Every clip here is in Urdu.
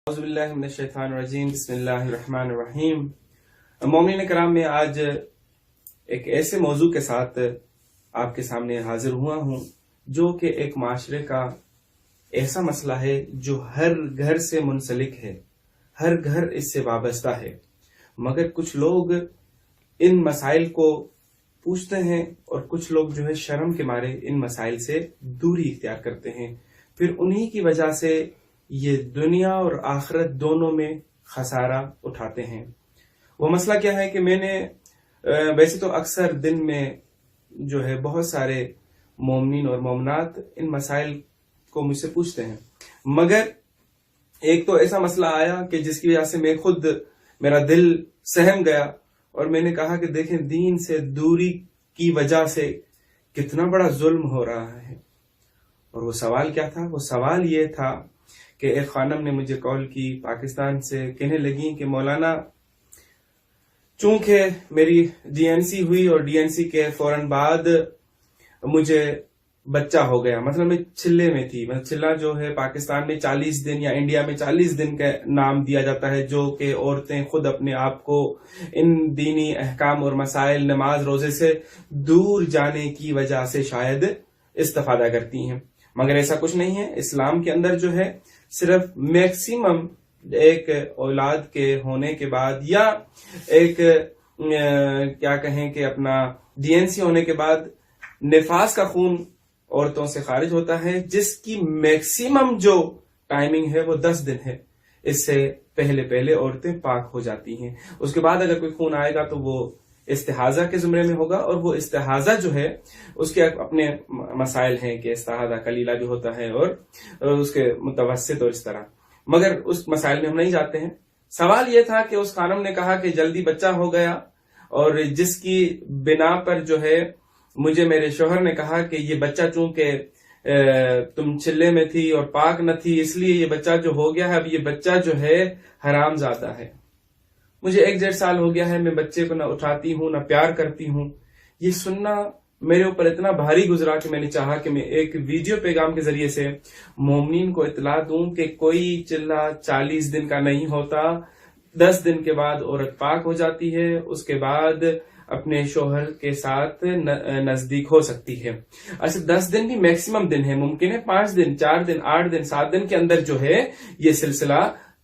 اعوذ باللہ من الشیطان الرجیم بسم اللہ الرحمن الرحیم۔ مومنین کرام، میں آج ایک ایسے موضوع کے ساتھ آپ کے سامنے حاضر ہوا ہوں جو کہ ایک معاشرے کا ایسا مسئلہ ہے جو ہر گھر سے منسلک ہے، ہر گھر اس سے وابستہ ہے، مگر کچھ لوگ ان مسائل کو پوچھتے ہیں اور کچھ لوگ جو ہے شرم کے مارے ان مسائل سے دوری اختیار کرتے ہیں، پھر انہی کی وجہ سے یہ دنیا اور آخرت دونوں میں خسارہ اٹھاتے ہیں۔ وہ مسئلہ کیا ہے کہ میں نے ویسے تو اکثر دن میں جو ہے بہت سارے مومنین اور مومنات ان مسائل کو مجھ سے پوچھتے ہیں، مگر ایک تو ایسا مسئلہ آیا کہ جس کی وجہ سے میں خود میرا دل سہم گیا اور میں نے کہا کہ دیکھیں دین سے دوری کی وجہ سے کتنا بڑا ظلم ہو رہا ہے۔ اور وہ سوال کیا تھا؟ وہ سوال یہ تھا کہ ایک خانم نے مجھے کال کی پاکستان سے، کہنے لگی کہ مولانا چونکہ میری ڈی این سی ہوئی اور ڈی این سی کے فوراً بعد مجھے بچہ ہو گیا، مطلب میں چلے میں تھی، چلہ جو ہے پاکستان میں 40 دن یا انڈیا میں 40 دن کا نام دیا جاتا ہے، جو کہ عورتیں خود اپنے آپ کو ان دینی احکام اور مسائل، نماز روزے سے دور جانے کی وجہ سے شاید استفادہ کرتی ہیں، مگر ایسا کچھ نہیں ہے۔ اسلام کے اندر جو ہے صرف میکسیمم ایک اولاد کے ہونے کے بعد یا ایک کیا کہیں کہ اپنا ڈی این سی ہونے کے بعد نفاس کا خون عورتوں سے خارج ہوتا ہے، جس کی میکسیمم جو ٹائمنگ ہے وہ 10 دن ہے۔ اس سے پہلے عورتیں پاک ہو جاتی ہیں۔ اس کے بعد اگر کوئی خون آئے گا تو وہ استحاضہ کے زمرے میں ہوگا، اور وہ استحاضہ جو ہے اس کے اپنے مسائل ہیں کہ استحاضہ کلیلہ بھی ہوتا ہے اور اس کے متوسط اور اس طرح، مگر اس مسائل میں ہم نہیں جاتے ہیں۔ سوال یہ تھا کہ اس خانم نے کہا کہ جلدی بچہ ہو گیا، اور جس کی بنا پر جو ہے مجھے میرے شوہر نے کہا کہ یہ بچہ چونکہ تم چلے میں تھی اور پاک نہ تھی، اس لیے یہ بچہ جو ہو گیا ہے، اب یہ بچہ جو ہے حرام زادہ ہے۔ مجھے 1.5 سال ہو گیا ہے، میں بچے کو نہ اٹھاتی ہوں نہ پیار کرتی ہوں۔ یہ سننا میرے اوپر اتنا بھاری گزرا کہ میں نے چاہا کہ میں ایک ویڈیو پیغام کے ذریعے سے مومنین کو اطلاع دوں کہ کوئی چلہ 40 دن کا نہیں ہوتا، 10 دن کے بعد عورت پاک ہو جاتی ہے، اس کے بعد اپنے شوہر کے ساتھ نزدیک ہو سکتی ہے۔ اچھا 10 دن بھی میکسیمم دن ہے، ممکن ہے 5 دن 4 دن 8 دن 7 دن کے اندر جو ہے یہ سلسلہ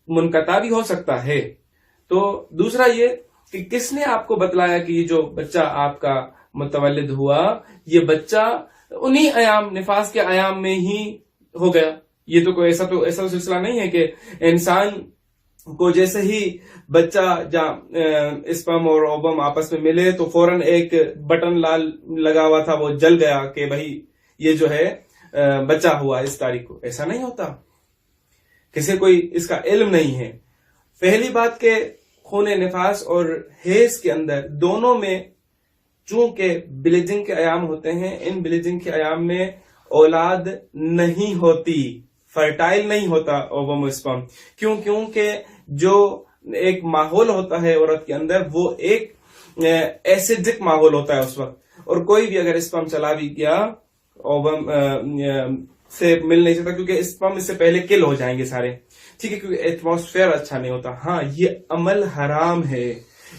منقطع بھی ہو سکتا ہے۔ تو دوسرا یہ کہ کس نے آپ کو بتلایا کہ یہ جو بچہ آپ کا متولد ہوا یہ بچہ انہی ایام نفاس کے ایام میں ہی ہو گیا؟ یہ تو کوئی ایسا سلسلہ نہیں ہے کہ انسان کو جیسے ہی بچہ اسپرم اور اووم آپس میں ملے تو فوراً ایک بٹن لال لگا ہوا تھا وہ جل گیا کہ بھائی یہ جو ہے بچہ ہوا اس تاریخ کو۔ ایسا نہیں ہوتا، کسی کوئی اس کا علم نہیں ہے۔ پہلی بات کہ خون نفاس اور حیض کے اندر دونوں میں چونکہ بلیڈنگ کے ایام ہوتے ہیں، ان بلیڈنگ کے ایام میں اولاد نہیں ہوتی، فرٹائل نہیں ہوتا اووم اسپرم۔ کیونکہ جو ایک ماحول ہوتا ہے عورت کے اندر وہ ایک ایسیڈک ماحول ہوتا ہے اس وقت، اور کوئی بھی اگر اسپرم چلا بھی گیا اووم سے مل نہیں سکتا، کیونکہ اسپرم اس سے پہلے کل ہو جائیں گے سارے، ٹھیک ہے، کیونکہ ایٹماسفیئر اچھا نہیں ہوتا۔ ہاں یہ عمل حرام ہے،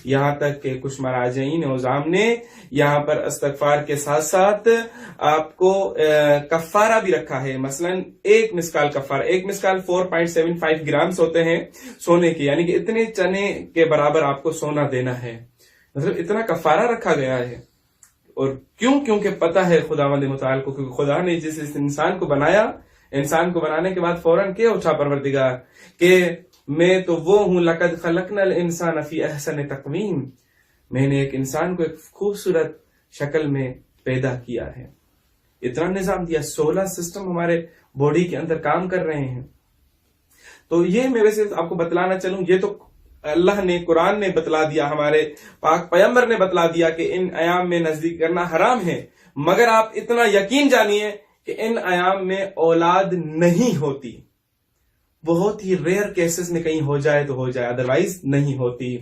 یہاں تک کہ کچھ مراجعین عظام نے یہاں پر استغفار کے ساتھ ساتھ آپ کو کفارہ بھی رکھا ہے، مثلا 1 مسکال کفارہ، 1 مسکال 4.75 گرامز ہوتے ہیں سونے کے، یعنی کہ اتنے چنے کے برابر آپ کو سونا دینا ہے، مطلب اتنا کفارہ رکھا گیا ہے۔ اور کیونکہ پتہ ہے خداوند متعال کو، کیونکہ خدا نے جس انسان کو بنایا، انسان کو بنانے کے بعد فوراً کیا اٹھا پروردگار کہ میں تو وہ ہوں، لقد خلقنا الانسان فی احسن تقویم، میں نے ایک انسان کو ایک خوبصورت شکل میں پیدا کیا ہے، اتنا نظام دیا، 16 سسٹم ہمارے باڈی کے اندر کام کر رہے ہیں۔ تو یہ میں ویسے آپ کو بتلانا چلوں، یہ تو اللہ نے قرآن نے بتلا دیا، ہمارے پاک پیغمبر نے بتلا دیا کہ ان ایام میں نزدیک کرنا حرام ہے، مگر آپ اتنا یقین جانیے کہ ان ایام میں اولاد نہیں ہوتی، بہت ہی ریئر کیسز میں کہیں ہو جائے تو ہو جائے، ادروائز نہیں ہوتی۔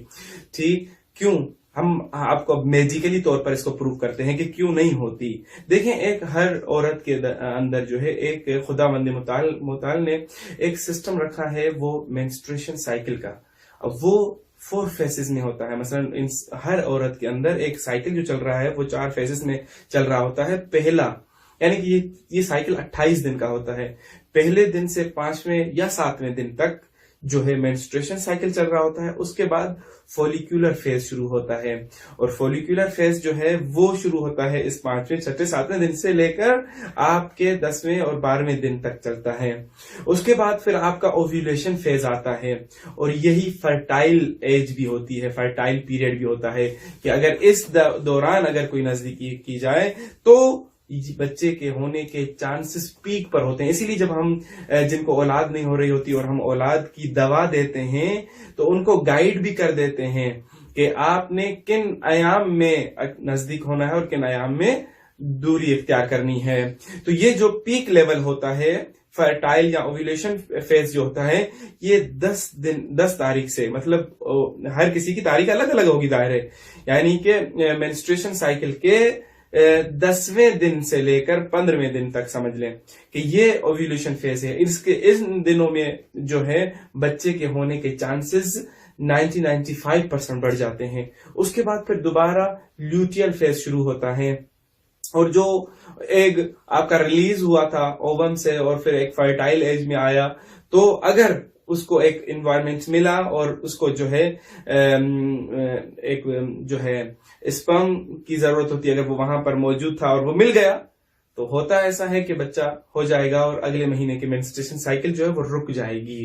ٹھیک، کیوں؟ ہم آپ کو میڈیکلی طور پر اس کو پروف کرتے ہیں کہ کیوں نہیں ہوتی. دیکھیں ایک ہر عورت کے اندر جو ہے ایک خداوند متعال نے ایک سسٹم رکھا ہے وہ مینسٹریشن سائیکل کا. اب وہ 4 فیسز میں ہوتا ہے. مثلا ہر عورت کے اندر ایک سائیکل جو چل رہا ہے وہ 4 فیسز میں چل رہا ہوتا ہے. پہلا یعنی کہ یہ سائیکل 28 دن کا ہوتا ہے. پہلے دن سے 5ویں یا 7ویں دن تک جو ہے مینسٹریشن سائیکل چل رہا ہوتا ہے. اس کے بعد فولیکولر فیز شروع ہوتا ہے, اور فولیکولر فیز جو ہے وہ شروع ہوتا ہے اس 5ویں 6ویں 7ویں دن سے لے کر آپ کے 10ویں اور 12ویں دن تک چلتا ہے. اس کے بعد پھر آپ کا اوویولیشن فیز آتا ہے, اور یہی فرٹائل ایج بھی ہوتی ہے, فرٹائل پیریڈ بھی ہوتا ہے کہ اگر اس دوران اگر کوئی نزدیکی کی جائے تو بچے کے ہونے کے چانسز پیک پر ہوتے ہیں. اسی لیے جب ہم جن کو اولاد نہیں ہو رہی ہوتی اور ہم اولاد کی دوا دیتے ہیں تو ان کو گائیڈ بھی کر دیتے ہیں کہ آپ نے کن ایام میں نزدیک ہونا ہے اور کن ایام میں دوری اختیار کرنی ہے. تو یہ جو پیک لیول ہوتا ہے فرٹائل یا اوویولیشن فیز جو ہوتا ہے یہ 10 تاریخ سے, مطلب ہر کسی کی تاریخ الگ الگ ہوگی ظاہر ہے, یعنی کہ مینسٹریشن سائیکل کے 10ویں دن سے لے کر 15ویں دن تک سمجھ لیں کہ یہ اوویولیشن فیز ہے. ان دنوں میں جو ہے بچے کے ہونے کے چانسز 95% بڑھ جاتے ہیں. اس کے بعد پھر دوبارہ لیوٹیل فیز شروع ہوتا ہے, اور جو ایگ آپ کا ریلیز ہوا تھا اووم سے اور پھر ایک فرٹائل ایج میں آیا, تو اگر اس کو ایک انوائرمنٹ ملا اور اس کو جو ہے ایک جو ہے اسپرم کی ضرورت ہوتی ہے, اگر وہ وہاں پر موجود تھا اور وہ مل گیا تو ہوتا ایسا ہے کہ بچہ ہو جائے گا اور اگلے مہینے کی مینسٹریشن سائیکل جو ہے وہ رک جائے گی.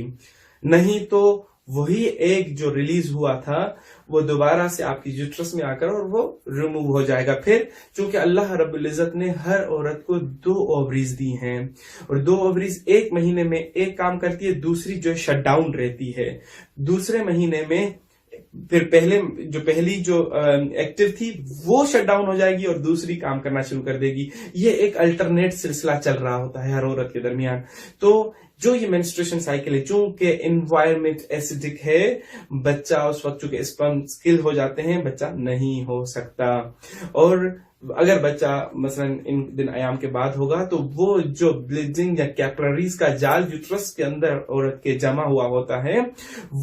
نہیں تو وہی ایک جو ریلیز ہوا تھا وہ دوبارہ سے آپ کی یوٹرس میں آ کر اور وہ ریموو ہو جائے گا. پھر چونکہ اللہ رب العزت نے ہر عورت کو 2 اووریز دی ہیں, اور 2 اووریز ایک مہینے میں ایک کام کرتی ہے, دوسری جو شٹ ڈاؤن رہتی ہے. دوسرے مہینے میں پھر پہلی جو ایکٹیو تھی وہ شٹ ڈاؤن ہو جائے گی اور دوسری کام کرنا شروع کر دے گی. یہ ایک الٹرنیٹ سلسلہ چل رہا ہوتا ہے ہر عورت کے درمیان. تو جو یہ مینسٹریشن سائیکل ہے چونکہ انوائرمنٹ ایسیڈک ہے, بچہ اس وقت چونکہ اسپرم اسکل ہو جاتے ہیں بچہ نہیں ہو سکتا. اور اگر بچہ مثلا ان دن ایام کے بعد ہوگا تو وہ جو بلیڈنگ یا کیپلریز کا جال یوٹرس کے اندر عورت کے جمع ہوا ہوتا ہے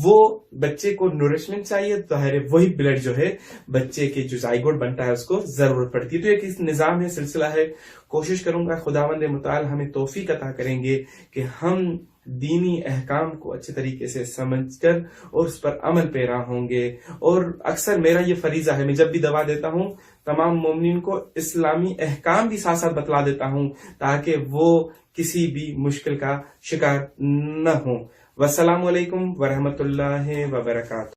وہ بچے کو نورشمنٹ چاہیے, ظاہر ہے وہی بلڈ جو ہے بچے کے جو زائگوٹ بنتا ہے اس کو ضرورت پڑتی ہے. تو ایک نظام ہے, سلسلہ ہے. کوشش کروں گا خداوند متعال ہمیں توفیق عطا کریں گے کہ ہم دینی احکام کو اچھے طریقے سے سمجھ کر اور اس پر عمل پیرا ہوں گے. اور اکثر میرا یہ فریضہ ہے, میں جب بھی دوا دیتا ہوں تمام مومنین کو اسلامی احکام بھی ساتھ ساتھ بتلا دیتا ہوں تاکہ وہ کسی بھی مشکل کا شکار نہ ہوں. والسلام علیکم ورحمۃ اللہ وبرکاتہ.